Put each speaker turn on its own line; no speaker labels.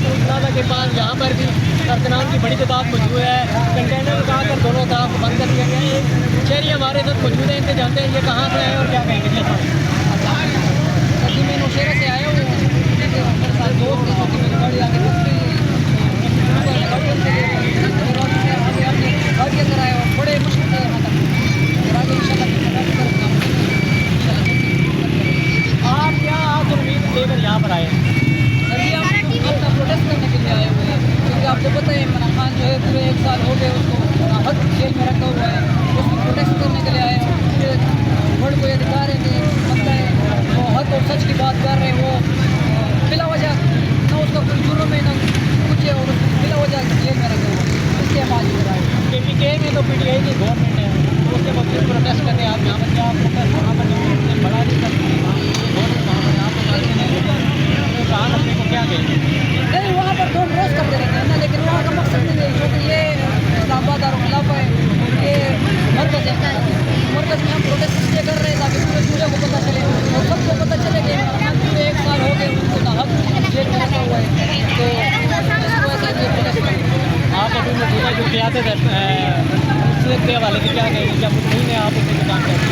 Plaza के पास यहाँ पर भी कारकुनान की बड़ी तादाद मौजूद है। कंटेनर लगाकर दोनों तरफ बंद कर दिया गया है। शहरी हमारे साथ मौजूद हैं, इनसे जानते हैं ये कहाँ से आए और क्या कहेंगे।
जी मैं नौशहरा से आया हूँ, मेरे साथ दोस्त है जो कि मेरी गाड़ी आगे रुक गई गाड़ी अंदर आया और बड़े मुश्किल से यहाँ तक आगे
आप यहाँ आज उम्मीद लेकर यहाँ पर आए हैं?
सर जी हम अपना प्रोटेस्ट करने के लिए आए हुए हैं, क्योंकि आपको पता है इमरान खान जो है पूरे 1 साल हो गए उसको हद जेल में रखा हुआ है। उसको प्रोटेस्ट करने के लिए आए हैं। वर्ल्ड कोई अधिकार है कि बंदा है वो हक और सच की बात कर रहे हैं, वो बिला वजह ना उसका कोई जुर्म है ना कुछ है और उसको बिला वजह जेल में रखा हुआ है, इसलिए हम आज इधर आए।
KPK में तो PTI की गवर्नमेंट है, तो उसके वक्त प्रोटेस्ट करने आप यहाँ पर क्या प्रोटेस्ट वहाँ पर बड़ा नहीं करते गवर्नमेंट वहाँ पर यहाँ पर तो कहाँ अपने को क्या कहेंगे?
नहीं वहाँ पर दो रोज़ करते रहते हैं ना, लेकिन वहाँ का मकसद नहीं है, क्योंकि ये इस्लामाबाद और खिलाफा है, ये मरकज़ है। मरकज़ में हम प्रोटेस्ट इसलिए कर रहे हैं ताकि पूरे दुनिया को पता चले और सबको पता चले कि पूरे 1 साल हो गए उनको नाहक जेल में रखा हुआ है, तो इस वजह से ये प्रोटेस्ट कर रहे हैं।
आप अभी मौजूदा जो क़यादत है उसके हवाले से क्या कहेंगे? क्या नहीं है आप उससे काम करेंगे?